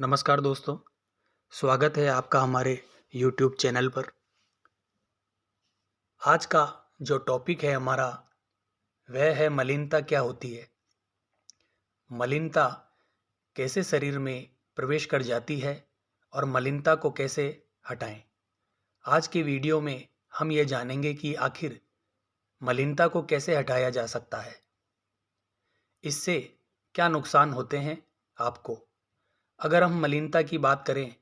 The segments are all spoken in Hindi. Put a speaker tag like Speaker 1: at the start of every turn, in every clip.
Speaker 1: नमस्कार दोस्तों, स्वागत है आपका हमारे YouTube चैनल पर। आज का जो टॉपिक है हमारा वह है मलिनता क्या होती है। मलिनता कैसे शरीर में प्रवेश कर जाती है और मलिनता को कैसे हटाएं। आज के वीडियो में हम ये जानेंगे कि आखिर मलिनता को कैसे हटाया जा सकता है, इससे क्या नुकसान होते हैं आपको। अगर हम मलिनता की बात करें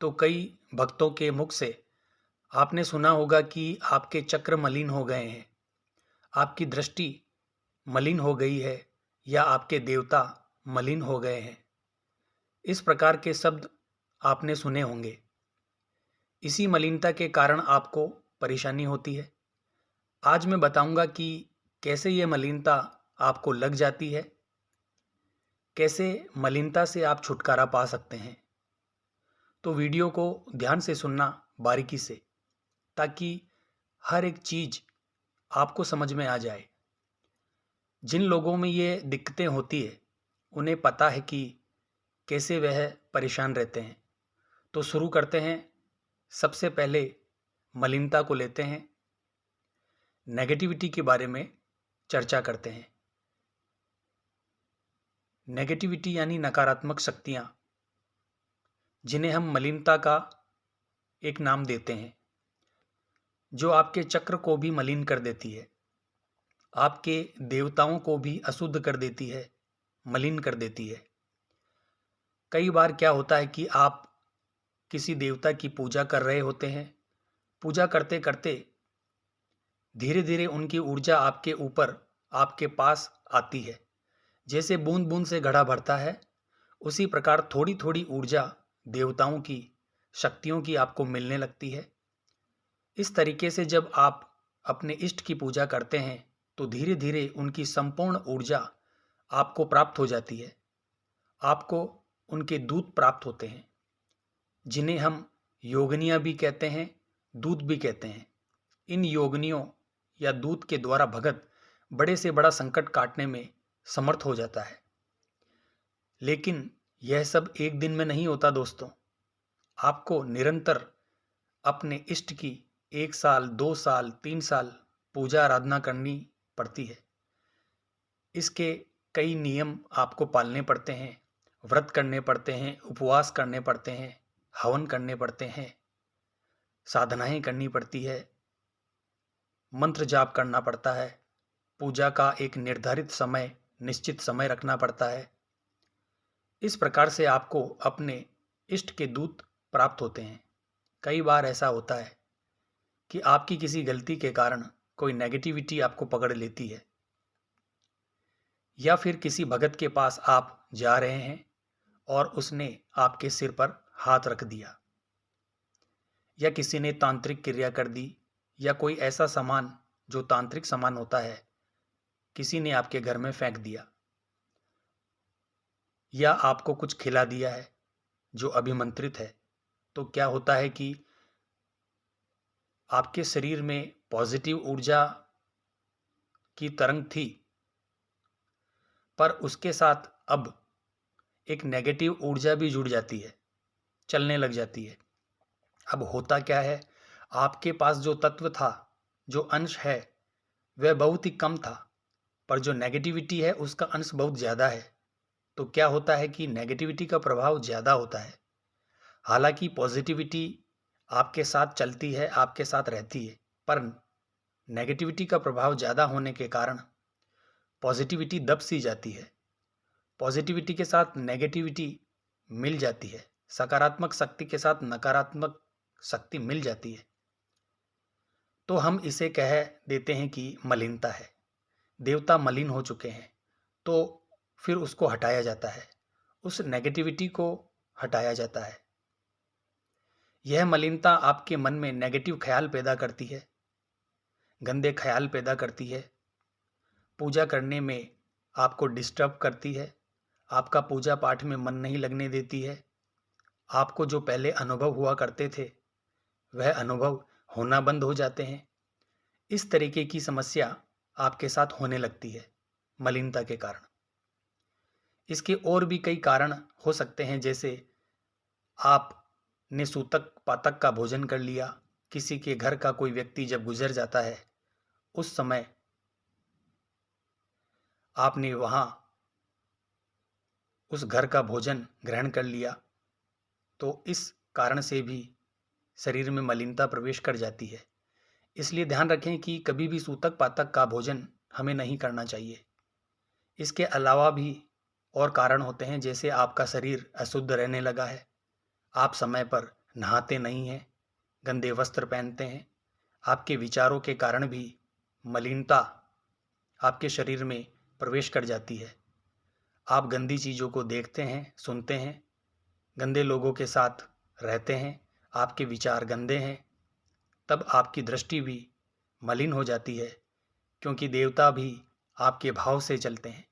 Speaker 1: तो कई भक्तों के मुख से आपने सुना होगा कि आपके चक्र मलिन हो गए हैं, आपकी दृष्टि मलिन हो गई है या आपके देवता मलिन हो गए हैं। इस प्रकार के शब्द आपने सुने होंगे। इसी मलिनता के कारण आपको परेशानी होती है। आज मैं बताऊंगा कि कैसे ये मलिनता आपको लग जाती है, कैसे मलिनता से आप छुटकारा पा सकते हैं। तो वीडियो को ध्यान से सुनना बारीकी से, ताकि हर एक चीज आपको समझ में आ जाए। जिन लोगों में ये दिक्कतें होती है उन्हें पता है कि कैसे वह परेशान रहते हैं। तो शुरू करते हैं। सबसे पहले मलिनता को लेते हैं, नेगेटिविटी के बारे में चर्चा करते हैं। नेगेटिविटी यानी नकारात्मक शक्तियां, जिन्हें हम मलिनता का एक नाम देते हैं, जो आपके चक्र को भी मलिन कर देती है, आपके देवताओं को भी अशुद्ध कर देती है, मलिन कर देती है। कई बार क्या होता है कि आप किसी देवता की पूजा कर रहे होते हैं, पूजा करते करते धीरे धीरे उनकी ऊर्जा आपके ऊपर, आपके पास आती है। जैसे बूंद बूंद से घड़ा भरता है, उसी प्रकार थोड़ी थोड़ी ऊर्जा देवताओं की, शक्तियों की आपको मिलने लगती है। इस तरीके से जब आप अपने इष्ट की पूजा करते हैं तो धीरे धीरे उनकी संपूर्ण ऊर्जा आपको प्राप्त हो जाती है। आपको उनके दूत प्राप्त होते हैं, जिन्हें हम योगिनियाँ भी कहते हैं, दूत भी कहते हैं। इन योगिनियों या दूत के द्वारा भगत बड़े से बड़ा संकट काटने में समर्थ हो जाता है। लेकिन यह सब एक दिन में नहीं होता दोस्तों। आपको निरंतर अपने इष्ट की 1 साल, 2 साल, 3 साल पूजा आराधना करनी पड़ती है। इसके कई नियम आपको पालने पड़ते हैं, व्रत करने पड़ते हैं, उपवास करने पड़ते हैं, हवन करने पड़ते हैं, साधनाएं करनी पड़ती है, मंत्र जाप करना पड़ता है, पूजा का एक निर्धारित समय, निश्चित समय रखना पड़ता है। इस प्रकार से आपको अपने इष्ट के दूत प्राप्त होते हैं। कई बार ऐसा होता है कि आपकी किसी गलती के कारण कोई नेगेटिविटी आपको पकड़ लेती है, या फिर किसी भगत के पास आप जा रहे हैं और उसने आपके सिर पर हाथ रख दिया, या किसी ने तांत्रिक क्रिया कर दी, या कोई ऐसा सामान जो तांत्रिक सामान होता है किसी ने आपके घर में फेंक दिया, या आपको कुछ खिला दिया है जो अभिमंत्रित है। तो क्या होता है कि आपके शरीर में पॉजिटिव ऊर्जा की तरंग थी, पर उसके साथ अब एक नेगेटिव ऊर्जा भी जुड़ जाती है, चलने लग जाती है। अब होता क्या है, आपके पास जो तत्व था, जो अंश है, वह बहुत ही कम था, पर जो नेगेटिविटी है उसका अंश बहुत ज़्यादा है। तो क्या होता है कि नेगेटिविटी का प्रभाव ज़्यादा होता है। हालांकि पॉजिटिविटी आपके साथ चलती है, आपके साथ रहती है, पर नेगेटिविटी का प्रभाव ज़्यादा होने के कारण पॉजिटिविटी दब सी जाती है। पॉजिटिविटी के साथ नेगेटिविटी मिल जाती है, सकारात्मक शक्ति के साथ नकारात्मक शक्ति मिल जाती है। तो हम इसे कह देते हैं कि मलिनता है, देवता मलिन हो चुके हैं। तो फिर उसको हटाया जाता है, उस नेगेटिविटी को हटाया जाता है। यह मलिनता आपके मन में नेगेटिव ख्याल पैदा करती है, गंदे ख्याल पैदा करती है, पूजा करने में आपको डिस्टर्ब करती है, आपका पूजा पाठ में मन नहीं लगने देती है। आपको जो पहले अनुभव हुआ करते थे वह अनुभव होना बंद हो जाते हैं। इस तरीके की समस्या आपके साथ होने लगती है मलिनता के कारण। इसके और भी कई कारण हो सकते हैं, जैसे आपने सूतक पातक का भोजन कर लिया, किसी के घर का कोई व्यक्ति जब गुजर जाता है उस समय आपने वहाँ उस घर का भोजन ग्रहण कर लिया, तो इस कारण से भी शरीर में मलिनता प्रवेश कर जाती है। इसलिए ध्यान रखें कि कभी भी सूतक पातक का भोजन हमें नहीं करना चाहिए। इसके अलावा भी और कारण होते हैं, जैसे आपका शरीर अशुद्ध रहने लगा है, आप समय पर नहाते नहीं हैं, गंदे वस्त्र पहनते हैं, आपके विचारों के कारण भी मलिनता आपके शरीर में प्रवेश कर जाती है। आप गंदी चीज़ों को देखते हैं, सुनते हैं, गंदे लोगों के साथ रहते हैं, आपके विचार गंदे हैं, तब आपकी दृष्टि भी मलिन हो जाती है, क्योंकि देवता भी आपके भाव से चलते हैं,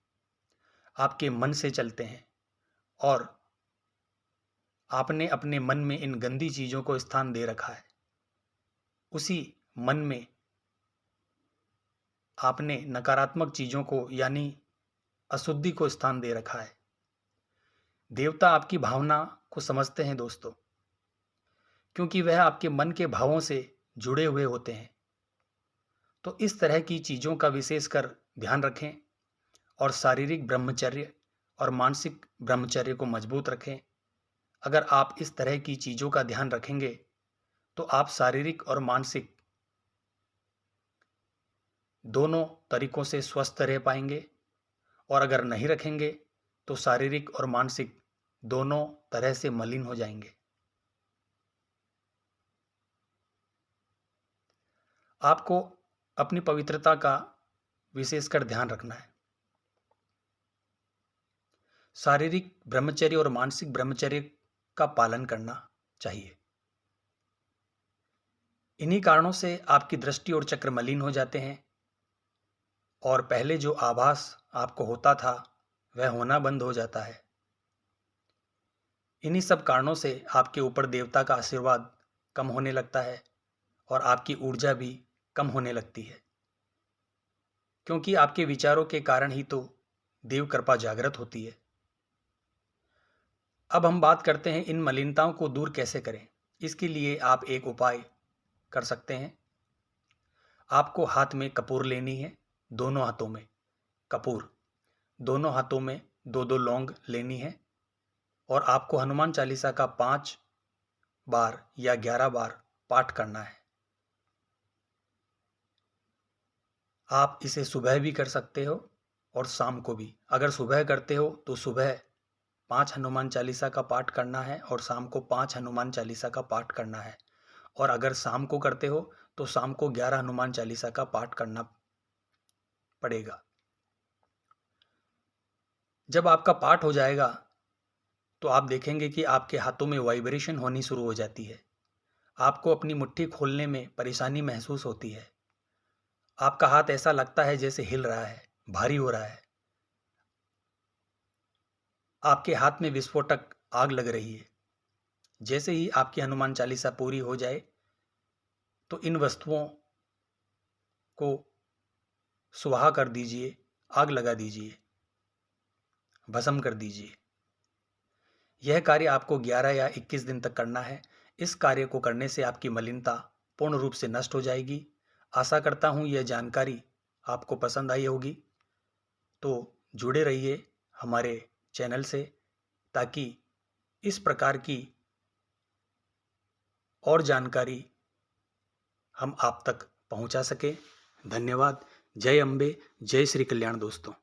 Speaker 1: आपके मन से चलते हैं, और आपने अपने मन में इन गंदी चीज़ों को स्थान दे रखा है। उसी मन में आपने नकारात्मक चीज़ों को यानी अशुद्धि को स्थान दे रखा है। देवता आपकी भावना को समझते हैं दोस्तों, क्योंकि वह आपके मन के भावों से जुड़े हुए होते हैं। तो इस तरह की चीज़ों का विशेषकर ध्यान रखें और शारीरिक ब्रह्मचर्य और मानसिक ब्रह्मचर्य को मजबूत रखें। अगर आप इस तरह की चीज़ों का ध्यान रखेंगे तो आप शारीरिक और मानसिक दोनों तरीकों से स्वस्थ रह पाएंगे, और अगर नहीं रखेंगे तो शारीरिक और मानसिक दोनों तरह से मलिन हो जाएंगे। आपको अपनी पवित्रता का विशेषकर ध्यान रखना है। शारीरिक ब्रह्मचर्य और मानसिक ब्रह्मचर्य का पालन करना चाहिए। इन्हीं कारणों से आपकी दृष्टि और चक्र मलिन हो जाते हैं, और पहले जो आभास आपको होता था वह होना बंद हो जाता है। इन्हीं सब कारणों से आपके ऊपर देवता का आशीर्वाद कम होने लगता है और आपकी ऊर्जा भी कम होने लगती है, क्योंकि आपके विचारों के कारण ही तो देव कृपा जागृत होती है। अब हम बात करते हैं इन मलिनताओं को दूर कैसे करें। इसके लिए आप एक उपाय कर सकते हैं। आपको हाथ में कपूर लेनी है, दोनों हाथों में कपूर, दोनों हाथों में 2-2 लौंग लेनी है, और आपको हनुमान चालीसा का 5 बार या 11 बार पाठ करना है। आप इसे सुबह भी कर सकते हो और शाम को भी। अगर सुबह करते हो तो सुबह 5 हनुमान चालीसा का पाठ करना है और शाम को 5 हनुमान चालीसा का पाठ करना है, और अगर शाम को करते हो तो शाम को 11 हनुमान चालीसा का पाठ करना पड़ेगा। जब आपका पाठ हो जाएगा तो आप देखेंगे कि आपके हाथों में वाइब्रेशन होनी शुरू हो जाती है। आपको अपनी मुट्ठी खोलने में परेशानी महसूस होती है। आपका हाथ ऐसा लगता है जैसे हिल रहा है, भारी हो रहा है। आपके हाथ में विस्फोटक आग लग रही है। जैसे ही आपकी हनुमान चालीसा पूरी हो जाए तो इन वस्तुओं को सुहा कर दीजिए, आग लगा दीजिए, भस्म कर दीजिए। यह कार्य आपको 11 या 21 दिन तक करना है। इस कार्य को करने से आपकी मलिनता पूर्ण रूप से नष्ट हो जाएगी। आशा करता हूँ यह जानकारी आपको पसंद आई होगी। तो जुड़े रहिए हमारे चैनल से, ताकि इस प्रकार की और जानकारी हम आप तक पहुंचा सकें। धन्यवाद। जय अम्बे, जय श्री कल्याण दोस्तों।